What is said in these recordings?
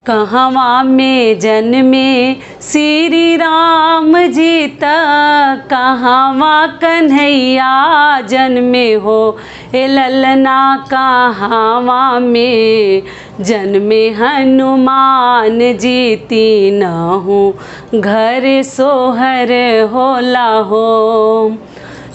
कहवा में जन्मे श्री राम जी त कहवा कन्हैया जन्मे हो। ए ललना कहवा में जन्मे हनुमान जी तीनहु घर सोहर होला हो।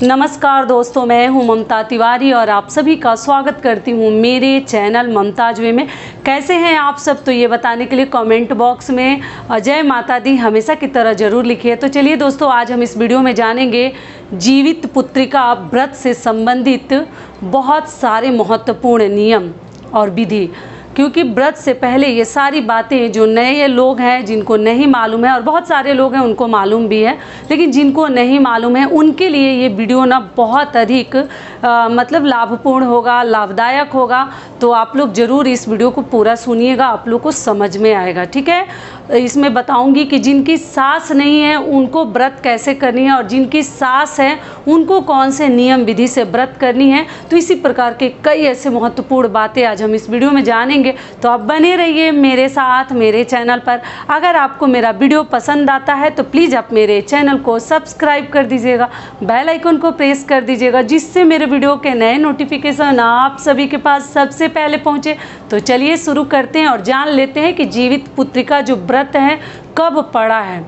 नमस्कार दोस्तों, मैं हूं ममता तिवारी और आप सभी का स्वागत करती हूं मेरे चैनल ममताज वे में। कैसे हैं आप सब, तो ये बताने के लिए कमेंट बॉक्स में जय माता दी हमेशा की तरह ज़रूर लिखिए। तो चलिए दोस्तों, आज हम इस वीडियो में जानेंगे जीवित पुत्रिका व्रत से संबंधित बहुत सारे महत्वपूर्ण नियम और विधि, क्योंकि व्रत से पहले ये सारी बातें जो नए लोग हैं जिनको नहीं मालूम है, और बहुत सारे लोग हैं उनको मालूम भी है, लेकिन जिनको नहीं मालूम है उनके लिए ये वीडियो ना बहुत अधिक मतलब लाभपूर्ण होगा, लाभदायक होगा। तो आप लोग ज़रूर इस वीडियो को पूरा सुनिएगा, आप लोग को समझ में आएगा। ठीक है, इसमें बताऊंगी कि जिनकी सास नहीं है उनको व्रत कैसे करनी है, और जिनकी सास है उनको कौन से नियम विधि से व्रत करनी है। तो इसी प्रकार के कई ऐसे महत्वपूर्ण बातें आज हम इस वीडियो में जानेंगे। तो आप बने रहिए मेरे साथ मेरे चैनल पर। अगर आपको मेरा वीडियो पसंद आता है तो प्लीज़ आप मेरे चैनल को सब्सक्राइब कर दीजिएगा, बेल आइकन को प्रेस कर दीजिएगा, जिससे मेरे वीडियो के नए नोटिफिकेशन आप सभी के पास सबसे पहले पहुंचे। तो चलिए शुरू करते हैं और जान लेते हैं कि जीवित पुत्रिका जो व्रत है कब पड़ा है,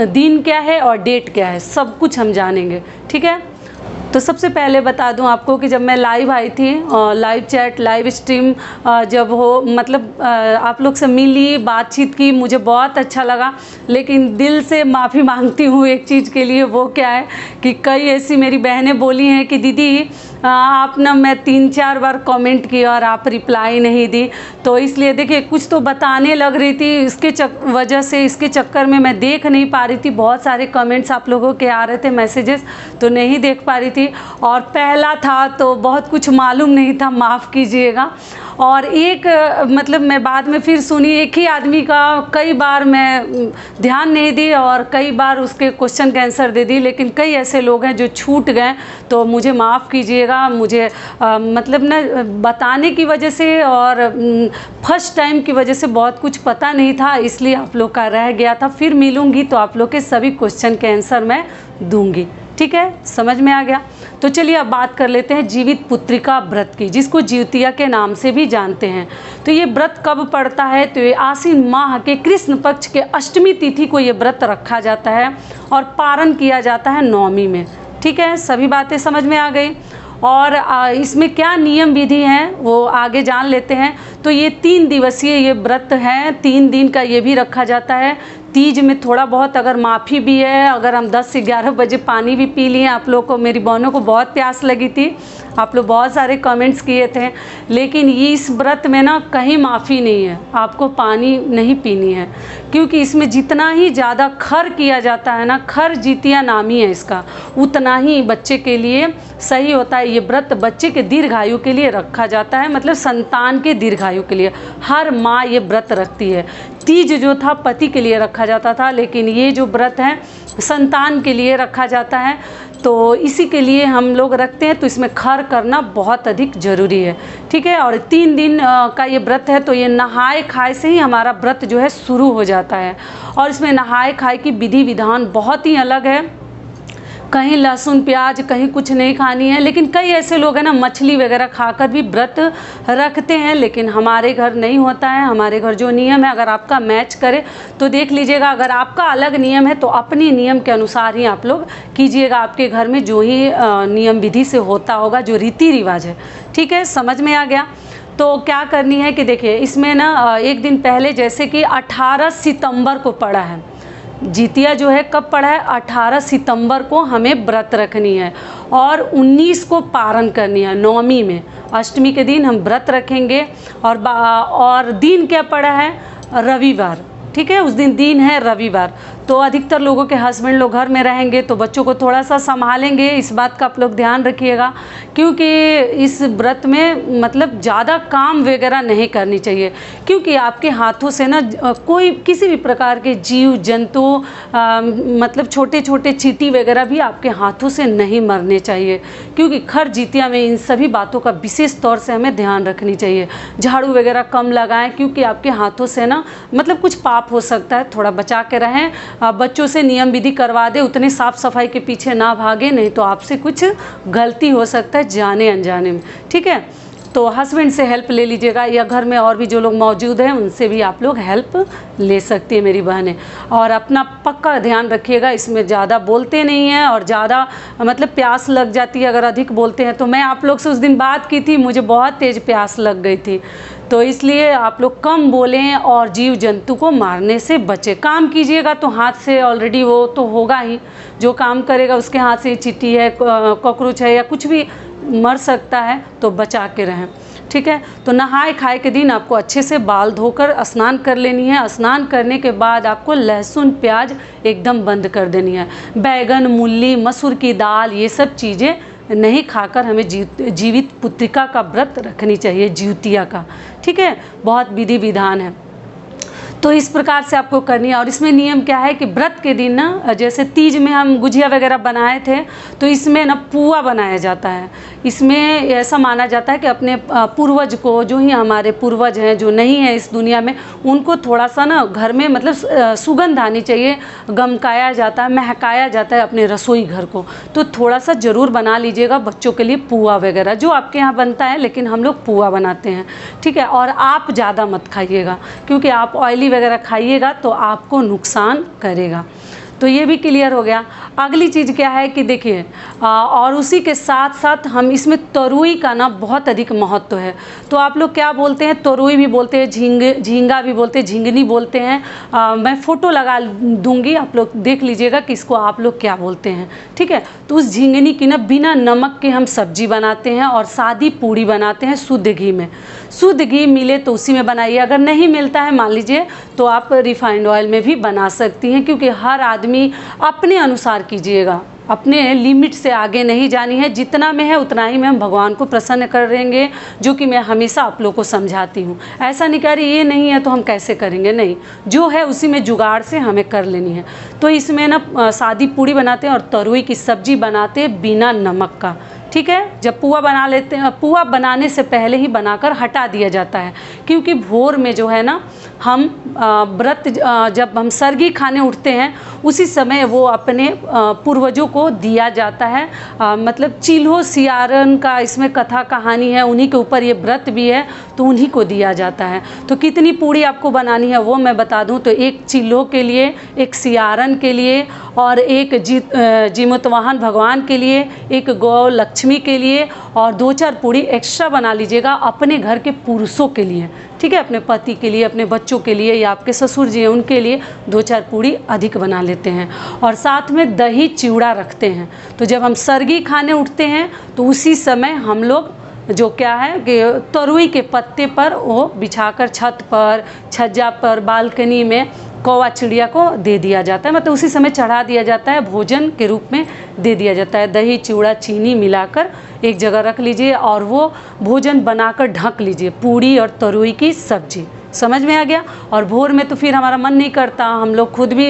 दिन क्या है और डेट क्या है, सब कुछ हम जानेंगे। ठीक है, तो सबसे पहले बता दूं आपको कि जब मैं लाइव आई थी, लाइव चैट लाइव स्ट्रीम जब हो मतलब आप लोग से मिली, बातचीत की, मुझे बहुत अच्छा लगा। लेकिन दिल से माफ़ी मांगती हूँ एक चीज़ के लिए, वो क्या है कि कई ऐसी मेरी बहनें बोली हैं कि दीदी आप ना, मैं 3-4 बार कमेंट किया और आप रिप्लाई नहीं दी। तो इसलिए देखिए, कुछ तो बताने लग रही थी, इसके वजह से, इसके चक्कर में मैं देख नहीं पा रही थी। बहुत सारे कमेंट्स आप लोगों के आ रहे थे, मैसेजेस, तो नहीं देख पा रही थी। और पहला था तो बहुत कुछ मालूम नहीं था, माफ़ कीजिएगा। और एक मतलब मैं बाद में फिर सुनी, एक ही आदमी का कई बार मैं ध्यान नहीं दी और कई बार उसके क्वेश्चन का आंसर दे दी, लेकिन कई ऐसे लोग हैं जो छूट गए, तो मुझे माफ़ कीजिएगा। मुझे मतलब ना बताने की वजह से और फर्स्ट टाइम की वजह से बहुत कुछ पता नहीं था, इसलिए आप लोग का रह गया था। फिर मिलूँगी तो आप लोग के सभी क्वेश्चन के आंसर मैं दूँगी। ठीक है, समझ में आ गया। तो चलिए अब बात कर लेते हैं जीवित पुत्रिका व्रत की, जिसको जीवतिया के नाम से भी जानते हैं। तो ये व्रत कब पड़ता है, तो ये आश्विन माह के कृष्ण पक्ष के अष्टमी तिथि को ये व्रत रखा जाता है और पारण किया जाता है नवमी में। ठीक है, सभी बातें समझ में आ गई। और इसमें क्या नियम विधि हैं वो आगे जान लेते हैं। तो ये 3 दिवसीय ये व्रत है, 3 दिन का ये भी रखा जाता है। तीज में थोड़ा बहुत अगर माफ़ी भी है, अगर हम 10 से 11 बजे पानी भी पी लिए, आप लोग को, मेरी बहनों को बहुत प्यास लगी थी, आप लोग बहुत सारे कमेंट्स किए थे। लेकिन ये इस व्रत में ना कहीं माफ़ी नहीं है, आपको पानी नहीं पीनी है, क्योंकि इसमें जितना ही ज़्यादा खर किया जाता है ना, खर जीतिया नामी है इसका, उतना ही बच्चे के लिए सही होता है। ये व्रत बच्चे के दीर्घायु के लिए रखा जाता है, मतलब संतान के दीर्घायु के लिए हर माँ ये व्रत रखती है। तीज जो था पति के लिए रखा जाता था, लेकिन ये जो व्रत है संतान के लिए रखा जाता है, तो इसी के लिए हम लोग रखते हैं। तो इसमें खर करना बहुत अधिक ज़रूरी है। ठीक है, और 3 दिन का ये व्रत है, तो ये नहाए खाए से ही हमारा व्रत जो है शुरू हो जाता है। और इसमें नहाए खाए की विधि विधान बहुत ही अलग है, कहीं लहसुन प्याज, कहीं कुछ नहीं खानी है। लेकिन कई ऐसे लोग हैं ना मछली वगैरह खाकर भी व्रत रखते हैं, लेकिन हमारे घर नहीं होता है। हमारे घर जो नियम है, अगर आपका मैच करे तो देख लीजिएगा, अगर आपका अलग नियम है तो अपनी नियम के अनुसार ही आप लोग कीजिएगा, आपके घर में जो ही नियम विधि से होता होगा, जो रीति रिवाज है। ठीक है, समझ में आ गया। तो क्या करनी है कि देखिए, इसमें ना एक दिन पहले, जैसे कि 18 सितंबर को पड़ा है जीतिया, जो है कब पड़ा है, 18 सितंबर को हमें व्रत रखनी है और 19 को पारण करनी है नवमी में। अष्टमी के दिन हम व्रत रखेंगे। और दिन क्या पड़ा है, रविवार। ठीक है, उस दिन है रविवार। तो अधिकतर लोगों के हस्बैंड लोग घर में रहेंगे तो बच्चों को थोड़ा सा संभालेंगे, इस बात का आप लोग ध्यान रखिएगा। क्योंकि इस व्रत में मतलब ज़्यादा काम वगैरह नहीं करनी चाहिए, क्योंकि आपके हाथों से ना कोई किसी भी प्रकार के जीव जंतु मतलब छोटे छोटे चींटी वगैरह भी आपके हाथों से नहीं मरने चाहिए। क्योंकि खर जितिया में इन सभी बातों का विशेष तौर से हमें ध्यान रखनी चाहिए। झाड़ू वगैरह कम लगाएं, क्योंकि आपके हाथों से ना मतलब कुछ पाप हो सकता है, थोड़ा बचा के रहें। बच्चों से नियम विधि करवा दे, उतने साफ सफाई के पीछे ना भागे, नहीं तो आपसे कुछ गलती हो सकता है जाने अनजाने में। ठीक है, तो हस्बैंड से हेल्प ले लीजिएगा, या घर में और भी जो लोग मौजूद हैं उनसे भी आप लोग हेल्प ले सकती है मेरी बहनें। और अपना पक्का ध्यान रखिएगा, इसमें ज़्यादा बोलते नहीं हैं और ज़्यादा मतलब प्यास लग जाती है अगर अधिक बोलते हैं। तो मैं आप लोग से उस दिन बात की थी, मुझे बहुत तेज़ प्यास लग गई थी, तो इसलिए आप लोग कम बोलें और जीव जंतु को मारने से बचें। काम कीजिएगा तो हाथ से ऑलरेडी वो तो होगा ही, जो काम करेगा उसके हाथ से चींटी है, कॉकरोच है या कुछ भी मर सकता है, तो बचा के रहें। ठीक है, तो नहाए खाए के दिन आपको अच्छे से बाल धोकर स्नान कर लेनी है। स्नान करने के बाद आपको लहसुन प्याज एकदम बंद कर देनी है। बैगन, मूली, मसूर की दाल, ये सब चीज़ें नहीं खाकर हमें जीवित पुत्रिका का व्रत रखनी चाहिए, ज्योतिया का। ठीक है, बहुत विधि विधान है, तो इस प्रकार से आपको करनी है। और इसमें नियम क्या है कि व्रत के दिन ना, जैसे तीज में हम गुजिया वगैरह बनाए थे, तो इसमें ना पुआ बनाया जाता है। इसमें ऐसा माना जाता है कि अपने पूर्वज को, जो ही हमारे पूर्वज हैं जो नहीं है इस दुनिया में, उनको थोड़ा सा ना घर में मतलब सुगंध आनी चाहिए, गमकाया जाता है, महकाया जाता है अपने रसोई घर को। तो थोड़ा सा ज़रूर बना लीजिएगा बच्चों के लिए पुआ वगैरह, जो आपके यहाँ बनता है, लेकिन हम लोग पुआ बनाते हैं। ठीक है, और आप ज़्यादा मत खाइएगा, क्योंकि आप ऑयली वगैरह खाइएगा तो आपको नुकसान करेगा। तो ये भी क्लियर हो गया। अगली चीज़ क्या है कि देखिए, और उसी के साथ साथ हम इसमें तरुई का ना बहुत अधिक महत्व है। तो आप लोग क्या बोलते हैं, तरुई भी बोलते हैं, झींगा भी बोलते हैं, झिंगनी बोलते हैं। मैं फ़ोटो लगा दूंगी, आप लोग देख लीजिएगा कि इसको आप लोग क्या बोलते हैं। ठीक है, तो उस झिंगनी की ना बिना नमक के हम सब्जी बनाते हैं और सादी पूड़ी बनाते हैं शुद्ध घी में। शुद्ध घी मिले तो उसी में बनाइए, अगर नहीं मिलता है मान लीजिए तो आप रिफाइंड ऑयल में भी बना सकती हैं। क्योंकि हर आदमी अपने अनुसार कीजिएगा, अपने लिमिट से आगे नहीं जानी है। जितना में है उतना ही में हम भगवान को प्रसन्न करेंगे, जो कि मैं हमेशा आप लोग को समझाती हूँ। ऐसा नहीं कह रही ये नहीं है तो हम कैसे करेंगे, नहीं, जो है उसी में जुगाड़ से हमें कर लेनी है। तो इसमें ना सादी पूड़ी बनाते हैं और तरुई की सब्जी बनाते हैं बिना नमक का। ठीक है, जब पुआ बना लेते हैं, पुआ बनाने से पहले ही बनाकर हटा दिया जाता है। क्योंकि भोर में जो है ना हम व्रत जब हम सरगी खाने उठते हैं उसी समय वो अपने पूर्वजों को दिया जाता है। मतलब चिल्हो सियारन का इसमें कथा कहानी है, उन्हीं के ऊपर ये व्रत भी है, तो उन्हीं को दिया जाता है। तो कितनी पूड़ी आपको बनानी है वो मैं बता दूं, तो एक चिल्हो के लिए, एक सियारन के लिए, और एक जीमूतवाहन भगवान के लिए, एक गौ लक्ष्मी के लिए, और 2-4 पूड़ी एक्स्ट्रा बना लीजिएगा अपने घर के पुरुषों के लिए। ठीक है, अपने पति के लिए, अपने बच्चों के लिए, या आपके ससुर जी हैं उनके लिए 2-4 पूड़ी अधिक बना लेते हैं। और साथ में दही चिवड़ा रखते हैं। तो जब हम सरगी खाने उठते हैं तो उसी समय हम लोग जो क्या है कि तरुई के पत्ते पर वो बिछाकर छत पर, छज्जा पर, बालकनी में कौवा चिड़िया को दे दिया जाता है। मतलब उसी समय चढ़ा दिया जाता है, भोजन के रूप में दे दिया जाता है। दही चिवड़ा चीनी मिलाकर एक जगह रख लीजिए और वो भोजन बनाकर ढक लीजिए, पूड़ी और तरुई की सब्जी। समझ में आ गया। और भोर में तो फिर हमारा मन नहीं करता, हम लोग खुद भी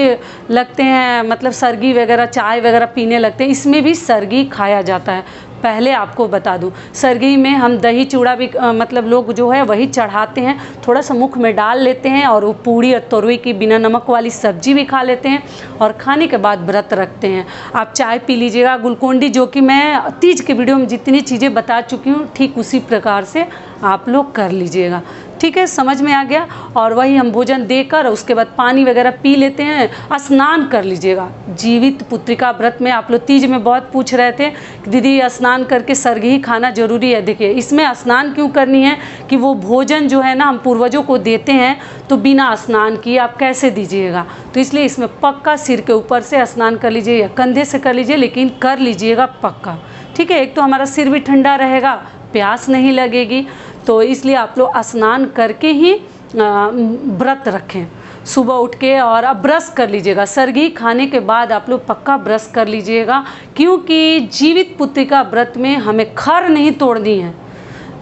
लगते हैं मतलब सरगी वगैरह चाय वगैरह पीने लगते हैं। इसमें भी सरगी खाया जाता है। पहले आपको बता दूं, सरगी में हम दही चूड़ा भी मतलब लोग जो है वही चढ़ाते हैं, थोड़ा सा मुख में डाल लेते हैं और वो पूड़ी और तरुई की बिना नमक वाली सब्जी भी खा लेते हैं और खाने के बाद व्रत रखते हैं। आप चाय पी लीजिएगा, ग्लूकोन डी, जो कि मैं तीज के वीडियो में जितनी चीज़ें बता चुकी हूँ ठीक उसी प्रकार से आप लोग कर लीजिएगा। ठीक है, समझ में आ गया। और वही हम भोजन देकर उसके बाद पानी वगैरह पी लेते हैं, स्नान कर लीजिएगा। जीवित पुत्रिका व्रत में आप लोग तीज में बहुत पूछ रहे थे कि दीदी स्नान करके सरगी ही खाना जरूरी है। देखिए इसमें स्नान क्यों करनी है कि वो भोजन जो है ना हम पूर्वजों को देते हैं, तो बिना स्नान किए आप कैसे दीजिएगा। तो इसलिए इसमें पक्का सिर के ऊपर से स्नान कर लीजिए या कंधे से कर लीजिए, लेकिन कर लीजिएगा पक्का। ठीक है, एक तो हमारा सिर भी ठंडा रहेगा, प्यास नहीं लगेगी। तो इसलिए आप लोग स्नान करके ही व्रत रखें। सुबह उठ के और अब ब्रश कर लीजिएगा। सरगी खाने के बाद आप लोग पक्का ब्रश कर लीजिएगा, क्योंकि जीवित पुत्रिका व्रत में हमें खर नहीं तोड़नी है।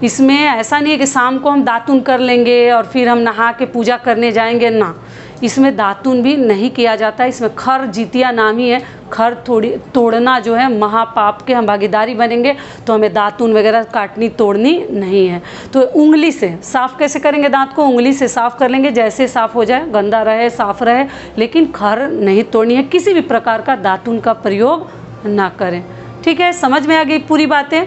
इसमें ऐसा नहीं है कि शाम को हम दातुन कर लेंगे और फिर हम नहा के पूजा करने जाएंगे ना, इसमें दातुन भी नहीं किया जाता है। इसमें खर जितिया नाम ही है, खर तोड़ना जो है महापाप के हम भागीदारी बनेंगे, तो हमें दातुन वगैरह काटनी तोड़नी नहीं है। तो उंगली से साफ़ कैसे करेंगे, दांत को उंगली से साफ़ कर लेंगे, जैसे साफ़ हो जाए, गंदा रहे साफ़ रहे, लेकिन खर नहीं तोड़नी है। किसी भी प्रकार का दातुन का प्रयोग ना करें। ठीक है, समझ में आ गई पूरी बातें।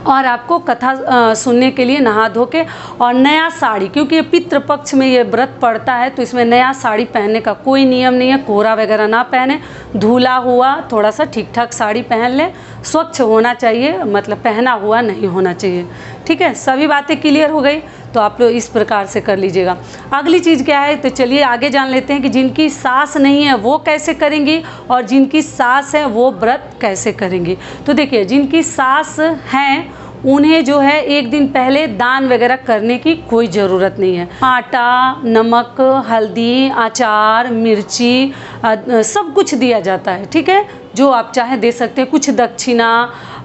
और आपको कथा सुनने के लिए नहा धो के और नया साड़ी, क्योंकि ये पितृपक्ष में ये व्रत पड़ता है, तो इसमें नया साड़ी पहनने का कोई नियम नहीं है। कोरा वगैरह ना पहने, धुला हुआ थोड़ा सा ठीक ठाक साड़ी पहन ले, स्वच्छ होना चाहिए, मतलब पहना हुआ नहीं होना चाहिए। ठीक है, सभी बातें क्लियर हो गई, तो आप लोग इस प्रकार से कर लीजिएगा। अगली चीज़ क्या है, तो चलिए आगे जान लेते हैं कि जिनकी सास नहीं है वो कैसे करेंगी और जिनकी सास है वो व्रत कैसे करेंगी। तो देखिए, जिनकी सास हैं उन्हें जो है एक दिन पहले दान वगैरह करने की कोई ज़रूरत नहीं है। आटा, नमक, हल्दी, अचार, मिर्ची सब कुछ दिया जाता है। ठीक है, जो आप चाहे दे सकते हैं। कुछ दक्षिणा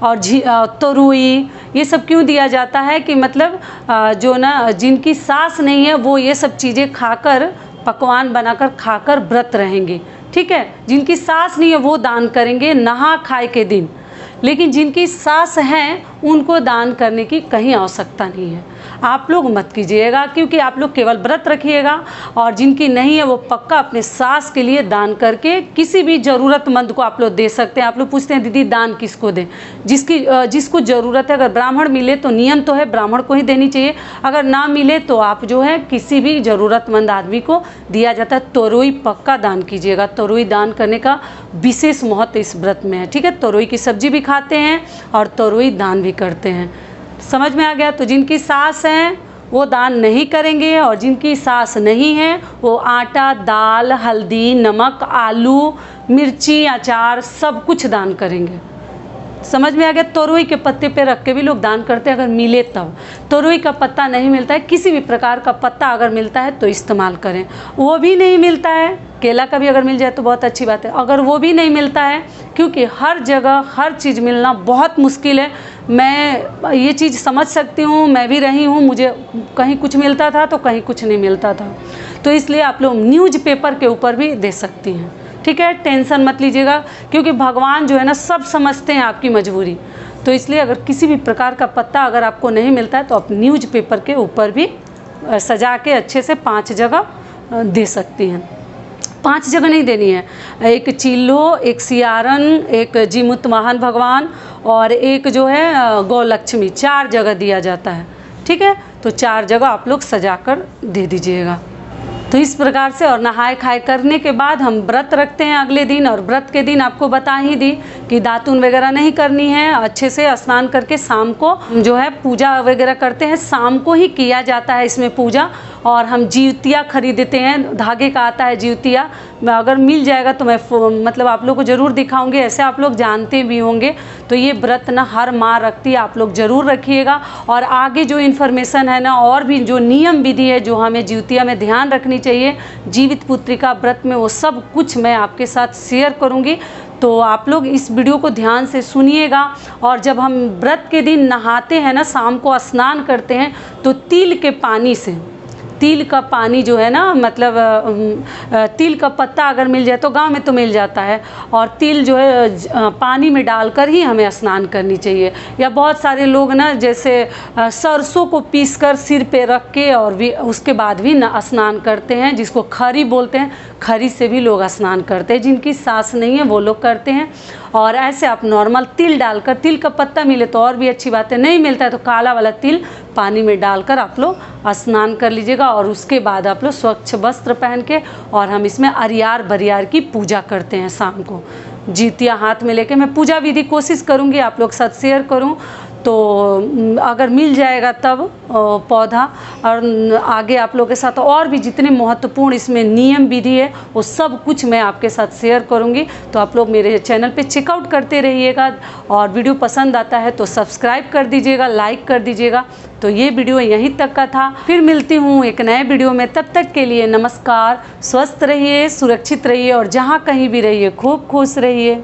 और तरुई, ये सब क्यों दिया जाता है कि मतलब जो ना जिनकी सास नहीं है वो ये सब चीज़ें खाकर, पकवान बनाकर खाकर व्रत रहेंगे। ठीक है, जिनकी सास नहीं है वो दान करेंगे नहा खाए के दिन, लेकिन जिनकी सास हैं उनको दान करने की कहीं आवश्यकता नहीं है। आप लोग मत कीजिएगा, क्योंकि आप लोग केवल व्रत रखिएगा, और जिनकी नहीं है वो पक्का अपने सास के लिए दान करके किसी भी ज़रूरतमंद को आप लोग दे सकते हैं। आप लोग पूछते हैं दीदी दान किसको दें, जिसको ज़रूरत है। अगर ब्राह्मण मिले तो नियम तो है ब्राह्मण को ही देनी चाहिए, अगर ना मिले तो आप जो है किसी भी ज़रूरतमंद आदमी को दिया जाता है। तोरई पक्का दान कीजिएगा, तोरई दान करने का विशेष महत्व इस व्रत में है। ठीक है, तोरई की सब्जी भी खाते हैं और तोरई दान भी करते हैं। समझ में आ गया। तो जिनकी सास हैं वो दान नहीं करेंगे, और जिनकी सास नहीं है वो आटा, दाल, हल्दी, नमक, आलू, मिर्ची, अचार सब कुछ दान करेंगे। समझ में आ गया। तोरई के पत्ते पे रख के भी लोग दान करते हैं, अगर मिले तब। तोरई का पत्ता नहीं मिलता है, किसी भी प्रकार का पत्ता अगर मिलता है तो इस्तेमाल करें। वो भी नहीं मिलता है, केला का भी अगर मिल जाए तो बहुत अच्छी बात है। अगर वो भी नहीं मिलता है, क्योंकि हर जगह हर चीज़ मिलना बहुत मुश्किल है, मैं ये चीज़ समझ सकती हूँ, मैं भी रही हूँ, मुझे कहीं कुछ मिलता था तो कहीं कुछ नहीं मिलता था। तो इसलिए आप लोग न्यूज़पेपर के ऊपर भी दे सकती हैं। ठीक है, टेंशन मत लीजिएगा, क्योंकि भगवान जो है ना सब समझते हैं आपकी मजबूरी। तो इसलिए अगर किसी भी प्रकार का पत्ता अगर आपको नहीं मिलता है तो आप न्यूज़पेपर के ऊपर भी सजा के अच्छे से 5 जगह दे सकती हैं। 5 जगह नहीं देनी है, एक चिल्लो, एक सियारन, एक जीमुत वाहन भगवान और एक जो है गौ लक्ष्मी, 4 जगह दिया जाता है। ठीक है, तो 4 जगह आप लोग सजा कर दे दीजिएगा। तो इस प्रकार से, और नहाए खाए करने के बाद हम व्रत रखते हैं अगले दिन। और व्रत के दिन आपको बता ही दी कि दातुन वगैरह नहीं करनी है, अच्छे से स्नान करके शाम को जो है पूजा वगैरह करते हैं। शाम को ही किया जाता है इसमें पूजा। और हम जीवतिया खरीदते हैं, धागे का आता है जीवतिया, अगर मिल जाएगा तो मैं मतलब आप लोग को ज़रूर दिखाऊंगी, ऐसे आप लोग जानते भी होंगे। तो ये व्रत ना हर माँ रखती है, आप लोग ज़रूर रखिएगा। और आगे जो इन्फॉर्मेशन है ना, और भी जो नियम विधि है जो हमें जीवतिया में ध्यान रखनी चाहिए जीवित पुत्रिका व्रत में, वो सब कुछ मैं आपके साथ शेयर करूँगी। तो आप लोग इस वीडियो को ध्यान से सुनिएगा। और जब हम व्रत के दिन नहाते हैं ना, शाम को स्नान करते हैं, तो तिल के पानी से, तिल का पानी जो है ना, मतलब तिल का पत्ता अगर मिल जाए तो गांव में तो मिल जाता है, और तिल जो है पानी में डालकर ही हमें स्नान करनी चाहिए। या बहुत सारे लोग ना जैसे सरसों को पीसकर सिर पे रख के और भी उसके बाद भी ना स्नान करते हैं, जिसको खरी बोलते हैं, खरी से भी लोग स्नान करते हैं। जिनकी सास नहीं है वो लोग करते हैं। और ऐसे आप नॉर्मल तिल डालकर, तिल का पत्ता मिले तो और भी अच्छी बात है, नहीं मिलता है तो काला वाला तिल पानी में डालकर आप लोग स्नान कर लीजिएगा। और उसके बाद आप लोग स्वच्छ वस्त्र पहन के, और हम इसमें अरियार बरियार की पूजा करते हैं शाम को, जीतिया हाथ में लेके। मैं पूजा विधि कोशिश करूँगी आप लोग साथ शेयर करूँ, तो अगर मिल जाएगा तब पौधा, और आगे आप लोगों के साथ और भी जितने महत्वपूर्ण इसमें नियम विधि है वो सब कुछ मैं आपके साथ शेयर करूंगी। तो आप लोग मेरे चैनल पे चेकआउट करते रहिएगा, और वीडियो पसंद आता है तो सब्सक्राइब कर दीजिएगा, लाइक कर दीजिएगा, तो ये वीडियो यहीं तक का था। फिर मिलती हूँ एक नए वीडियो में, तब तक के लिए नमस्कार। स्वस्थ रहिए, सुरक्षित रहिए और जहाँ कहीं भी रहिए खूब खुश रहिए।